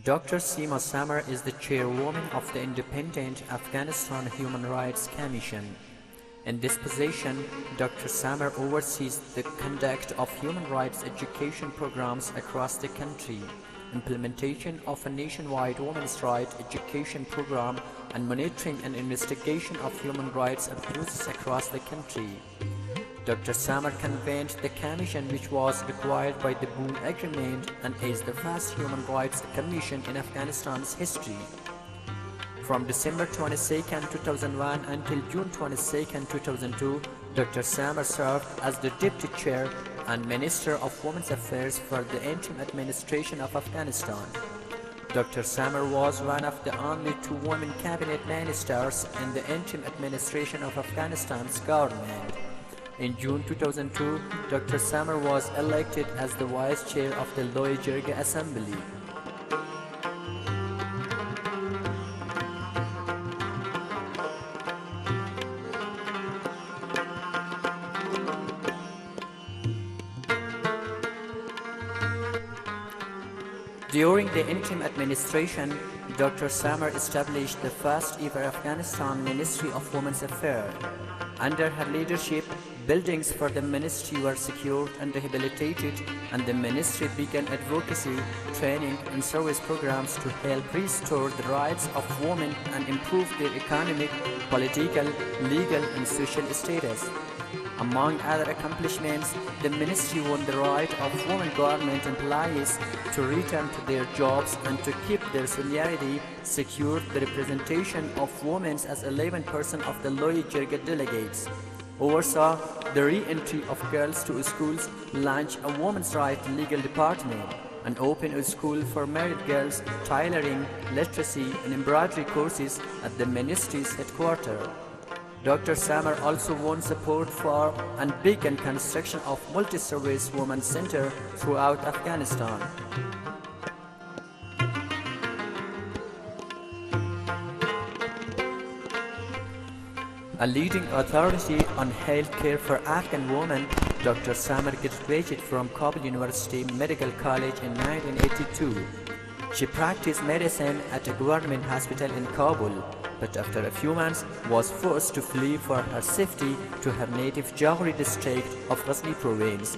Dr. Seema Samar is the chairwoman of the Independent Afghanistan Human Rights Commission. In this position, Dr. Samar oversees the conduct of human rights education programs across the country, implementation of a nationwide women's rights education program, and monitoring and investigation of human rights abuses across the country. Dr. Samar convened the commission which was required by the Boone Agreement and is the first human rights commission in Afghanistan's history. From December 22, 2001 until June 22, 2002, Dr. Samar served as the Deputy Chair and Minister of Women's Affairs for the interim administration of Afghanistan. Dr. Samar was one of the only two women cabinet ministers in the interim administration of Afghanistan's government. In June 2002, Dr. Samar was elected as the Vice Chair of the Lower Jirga Assembly. During the interim administration, Dr. Samar established the first ever Afghanistan Ministry of Women's Affairs. Under her leadership, buildings for the ministry were secured and rehabilitated, and the ministry began advocacy, training, and service programs to help restore the rights of women and improve their economic, political, legal, and social status. Among other accomplishments, the ministry won the right of women government employees to return to their jobs and to keep their seniority, secured the representation of women as 11% of the Lower Jirga delegates, oversaw the re-entry of girls to schools, launched a women's rights legal department, and opened a school for married girls, tailoring, literacy, and embroidery courses at the ministry's headquarters. Dr. Samar also won support for and began construction of multi-service women's center throughout Afghanistan. A leading authority on health care for Afghan women, Dr. Samar graduated from Kabul University Medical College in 1982. She practiced medicine at a government hospital in Kabul, but after a few months was forced to flee for her safety to her native Jowhari district of Ghazni province,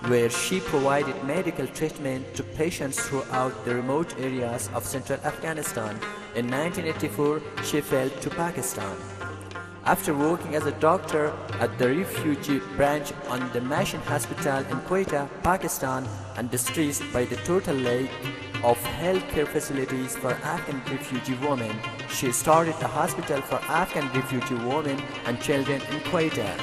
where she provided medical treatment to patients throughout the remote areas of central Afghanistan. In 1984, she fled to Pakistan. After working as a doctor at the refugee branch on the Mission Hospital in Quetta, Pakistan, and distressed by the total lack of healthcare facilities for Afghan refugee women, she started a hospital for Afghan refugee women and children in Quetta.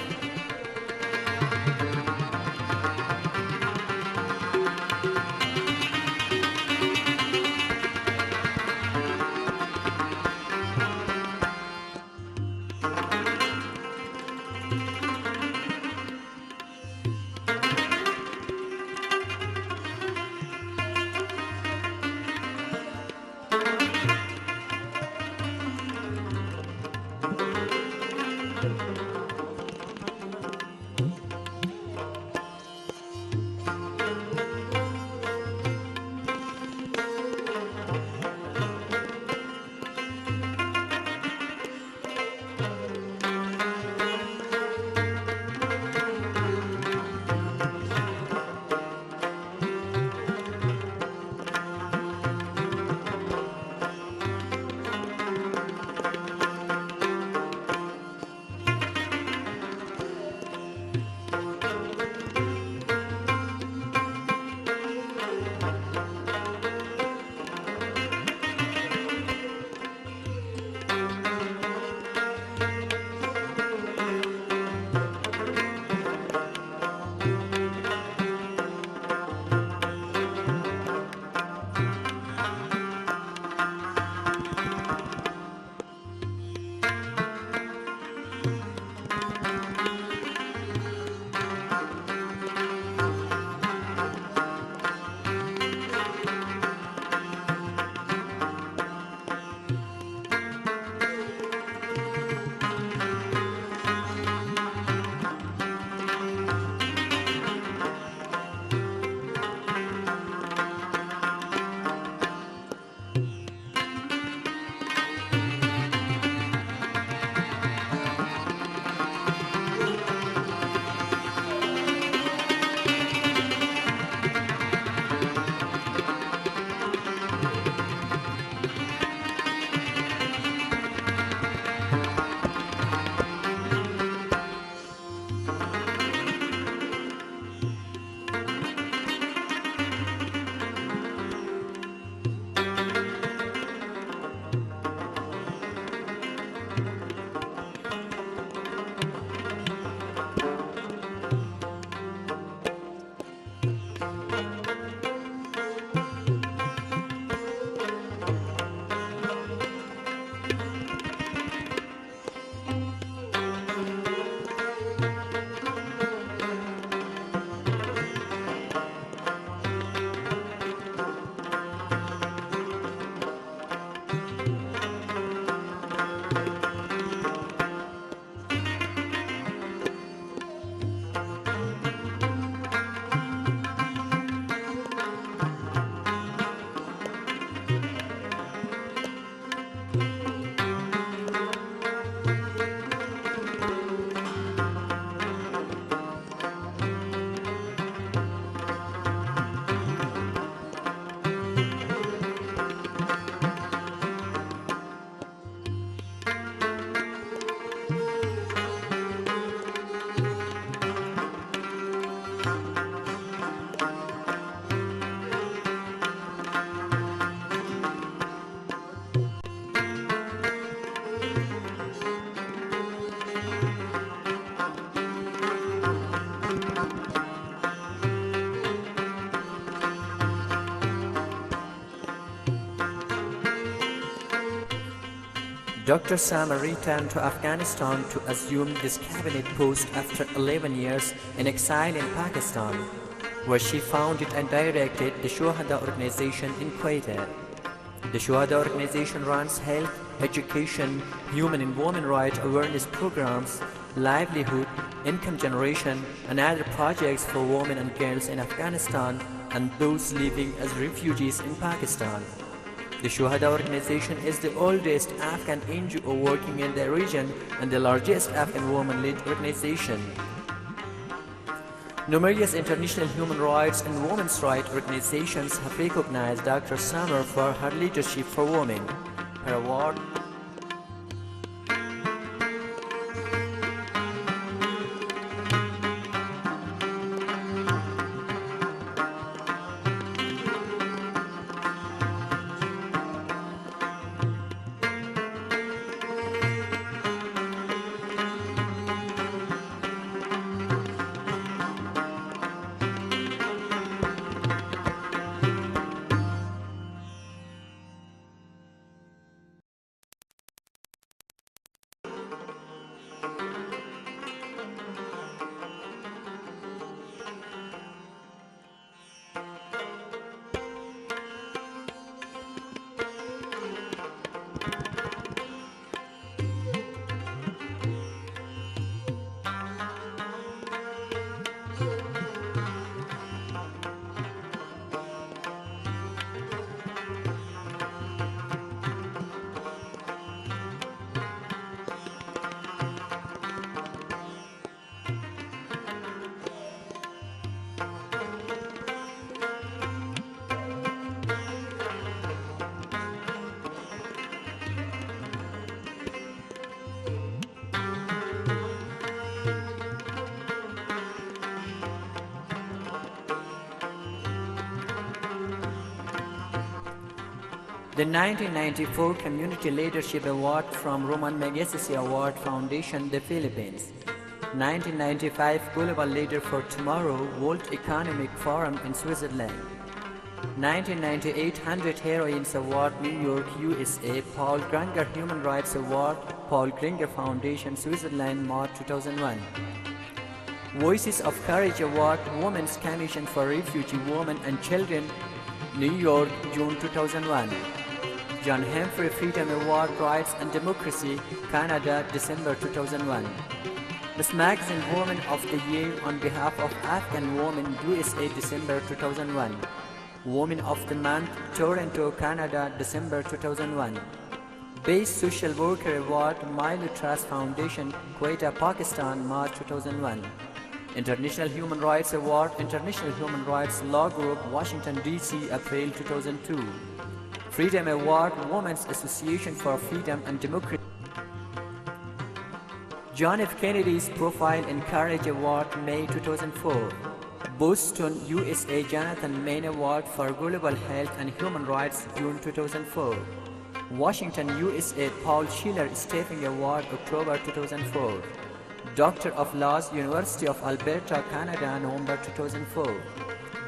Dr. Samar returned to Afghanistan to assume this cabinet post after 11 years in exile in Pakistan, where she founded and directed the Shuhada organization in Quetta. The Shuhada organization runs health, education, human and women rights awareness programs, livelihood, income generation, and other projects for women and girls in Afghanistan and those living as refugees in Pakistan. The Shuhada organization is the oldest Afghan NGO working in the region and the largest Afghan women-led organization. Numerous international human rights and women's rights organizations have recognized Dr. Samar for her leadership for women. Her award The 1994 Community Leadership Award from Roman Magsaysay Award Foundation, the Philippines. 1995 Global Leader for Tomorrow World Economic Forum in Switzerland. 1998 100 Heroines Award, New York, USA, Paul Granger Human Rights Award, Paul Granger Foundation, Switzerland, March 2001. Voices of Courage Award, Women's Commission for Refugee Women and Children, New York, June 2001. John Humphrey Freedom Award, Rights and Democracy, Canada, December 2001. Miss Magazine Woman of the Year on behalf of Afghan Women, USA, December 2001. Woman of the Month, Toronto, Canada, December 2001. Best Social Worker Award, Milo Trust Foundation, Quetta, Pakistan, March 2001. International Human Rights Award, International Human Rights Law Group, Washington, D.C., April 2002. Freedom Award, Women's Association for Freedom and Democracy. John F. Kennedy's Profile and Courage Award, May 2004. Boston, USA, Jonathan Main Award for Global Health and Human Rights, June 2004. Washington, USA, Paul Schiller Stephen Award, October 2004. Doctor of Laws, University of Alberta, Canada, November 2004.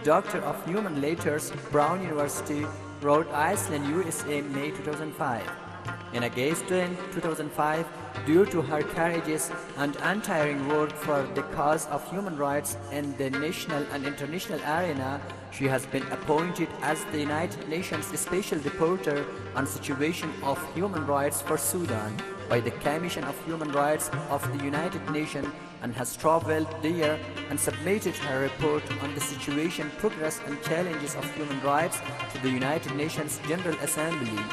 Doctor of Human Letters, Brown University, Rhode Island, USA, May 2005. In a gay student, 2005, due to her courageous and untiring work for the cause of human rights in the national and international arena, she has been appointed as the United Nations Special Reporter on Situation of Human Rights for Sudan by the Commission of Human Rights of the United Nations and has traveled there and submitted her report on the situation, progress and challenges of human rights to the United Nations General Assembly.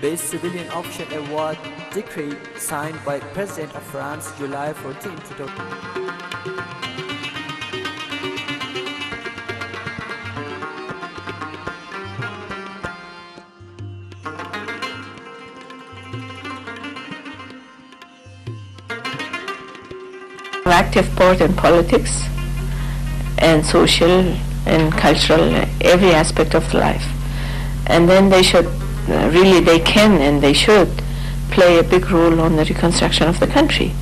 Best Civilian Official Award, decree signed by President of France, July 14, 2000. Active part in politics and social and cultural, every aspect of life. And then they should, really they can and they should play a big role on the reconstruction of the country.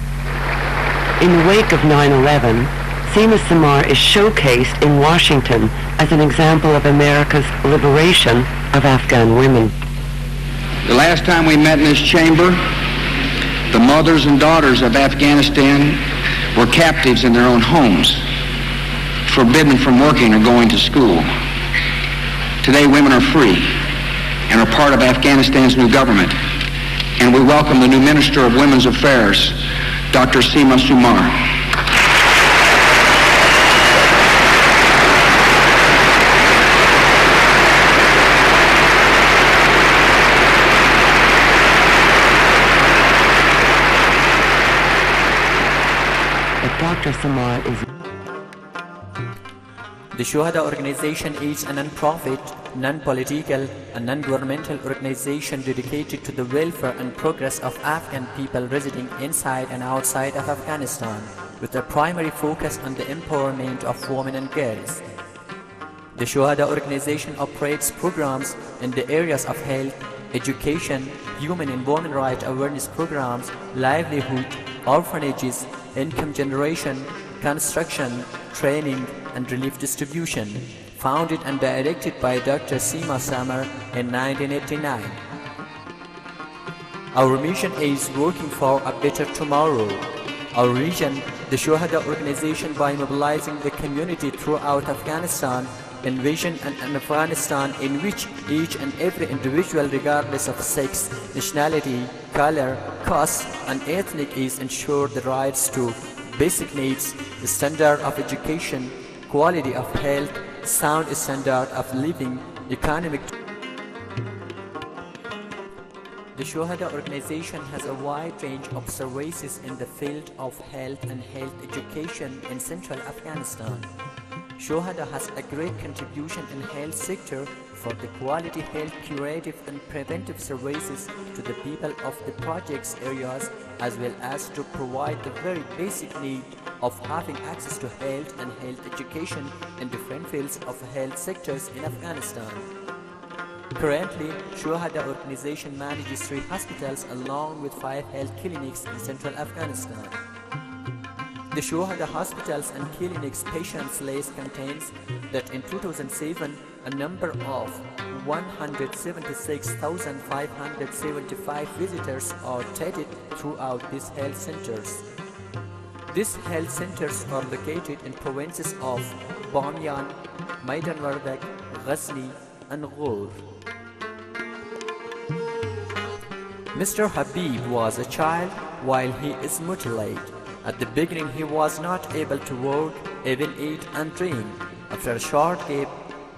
In the wake of 9/11, Seema Samar is showcased in Washington as an example of America's liberation of Afghan women. The last time we met in this chamber, the mothers and daughters of Afghanistan were captives in their own homes, forbidden from working or going to school. Today, women are free and are part of Afghanistan's new government. And we welcome the new Minister of Women's Affairs, Dr. Seema Sumar. Dr. Samar is... The Shuhada organization is a non-profit, non-political, and non-governmental organization dedicated to the welfare and progress of Afghan people residing inside and outside of Afghanistan, with a primary focus on the empowerment of women and girls. The Shuhada organization operates programs in the areas of health, education, human and women rights awareness programs, livelihood, orphanages, income generation, construction, training, and relief distribution, founded and directed by Dr. Seema Sumar in 1989. Our mission is working for a better tomorrow. Our region, the Shuhada organization, by mobilizing the community throughout Afghanistan, envision an Afghanistan in which each and every individual, regardless of sex, nationality, color, caste, and ethnic, is ensured the rights to basic needs, the standard of education, quality of health, sound standard of living, economic. The Shuhada organization has a wide range of services in the field of health and health education in central Afghanistan. Shuhada has a great contribution in health sector for the quality health curative and preventive services to the people of the project's areas, as well as to provide the very basic need of having access to health and health education in different fields of health sectors in Afghanistan. Currently, Shuhada organization manages 3 hospitals along with 5 health clinics in central Afghanistan. The Shuhada hospitals and clinics patients list contains that in 2007 a number of 176,575 visitors are treated throughout these health centers. These health centers are located in provinces of Bamiyan, Maidan Wardak, Ghazni, and Ghor. Mr. Habib was a child while he is mutilated. At the beginning, he was not able to work, even eat and drink. After a short gap,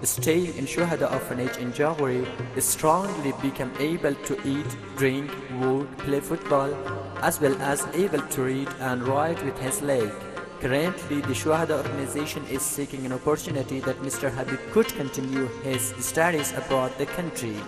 staying in Shuhada orphanage in Jawari, he strongly became able to eat, drink, work, play football, as well as able to read and write with his leg. Currently, the Shuhada organization is seeking an opportunity that Mr. Habib could continue his studies abroad the country.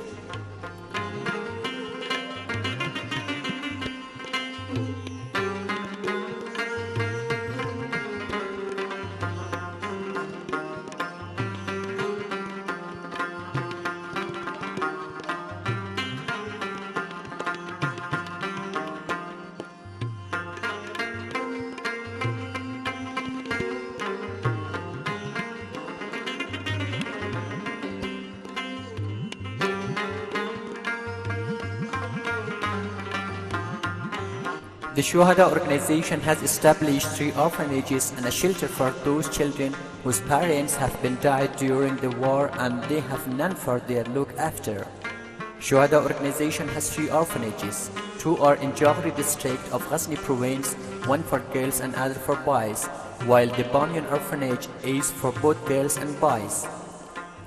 The Shuhada organization has established 3 orphanages and a shelter for those children whose parents have been died during the war and they have none for their look after. Shuhada organization has 3 orphanages. 2 are in Jawari district of Ghazni province, 1 for girls and other for boys, while the Bamiyan orphanage is for both girls and boys.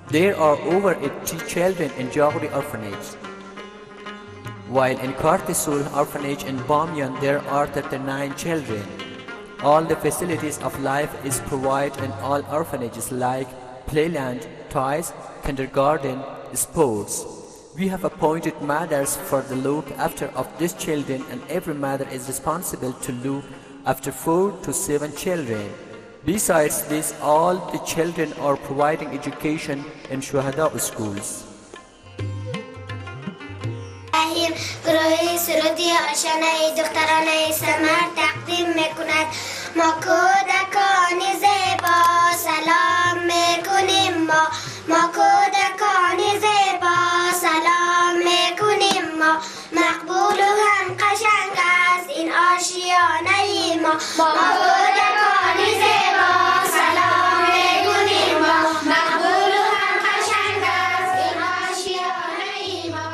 There are over 80 children in Jawari orphanage. While in Kartisul orphanage in Bamiyan there are 39 children. All the facilities of life is provided in all orphanages like playland, toys, kindergarten, sports. We have appointed mothers for the look after of these children, and every mother is responsible to look after 4 to 7 children. Besides this, all the children are providing education in Shuhada schools. گروهی سرودی آشنای دخترانه سمر تقدیم میکند. ما کودکان زیبا سلام میکنیم ما کودکان زیبا سلام میکنیم ما ما کودکان زیبا سلام میگونیم ما مقبول و هم قشنگ است این آشیانه ما.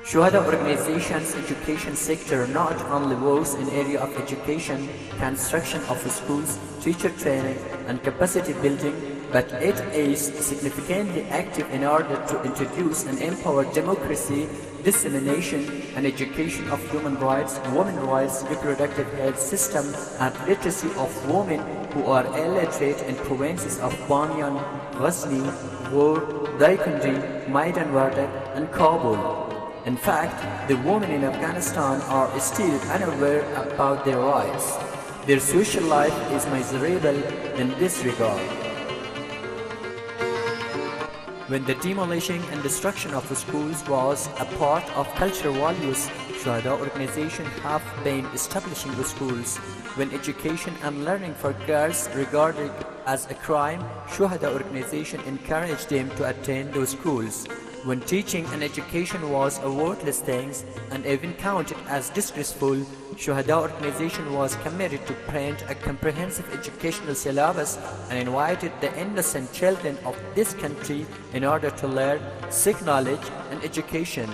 Shuhada organization's education sector not only works in area of education, construction of schools, teacher training and capacity building, but it is significantly active in order to introduce and empower democracy, dissemination and education of human rights, women's rights, reproductive health system and literacy of women who are illiterate in provinces of Bamiyan, Ghazni, Ghor, Daikandi, Maidan Wardak and Kabul. In fact, the women in Afghanistan are still unaware about their rights. Their social life is miserable in this regard. When the demolishing and destruction of the schools was a part of cultural values, Shuhada organization have been establishing the schools. When education and learning for girls regarded as a crime, Shuhada organization encouraged them to attend those schools. When teaching and education was a worthless thing and even counted as disgraceful, Shuhada organization was committed to print a comprehensive educational syllabus and invited the innocent children of this country in order to learn, seek knowledge and education.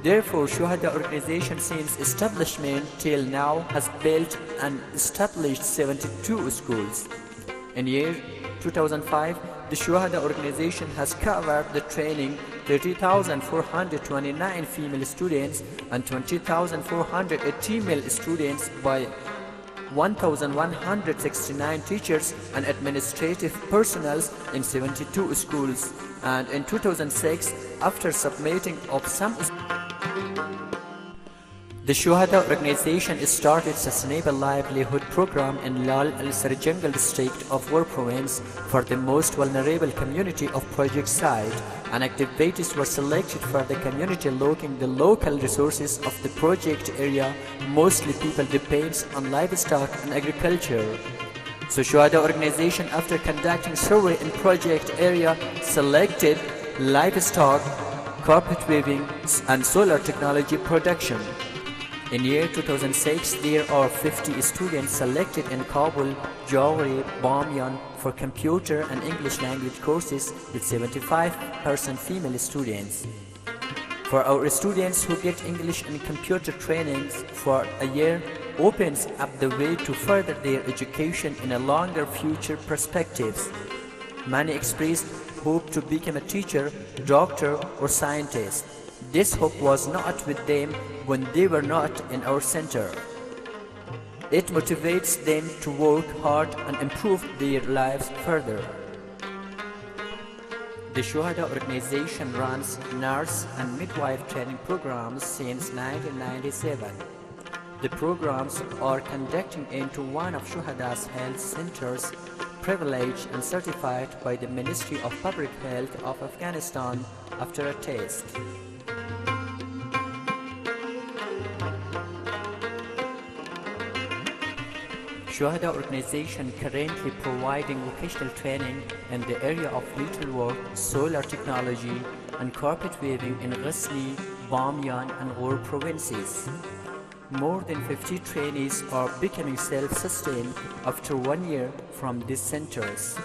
Therefore, Shuhada organization since establishment till now has built and established 72 schools. In year 2005, the Shuhada organization has covered the training 30,429 female students and 20,418 male students by 1,169 teachers and administrative personnel in 72 schools. And in 2006, after submitting of some the Shuhada organization started Sustainable Livelihood Program in Lal al-Sarjangal district of Ghor province for the most vulnerable community of project site, and activities were selected for the community looking the local resources of the project area. Mostly people depends on livestock and agriculture. So Shuhada organization, after conducting survey in project area, selected livestock, carpet weaving and solar technology production. In year 2006, there are 50 students selected in Kabul, Jowhar, Bamiyan for computer and English language courses with 75% female students. For our students who get English and computer trainings for a year, opens up the way to further their education in a longer future perspectives. Many expressed hope to become a teacher, doctor or scientist. This hope was not with them when they were not in our center. It motivates them to work hard and improve their lives further. The Shuhada organization runs nurse and midwife training programs since 1997. The programs are conducted into one of Shuhada's health centers, privileged and certified by the Ministry of Public Health of Afghanistan after a test. Shuhada organization currently providing vocational training in the area of needlework, solar technology and carpet weaving in Ghazni, Bamiyan and Ghor provinces. More than 50 trainees are becoming self-sustained after 1 year from these centers.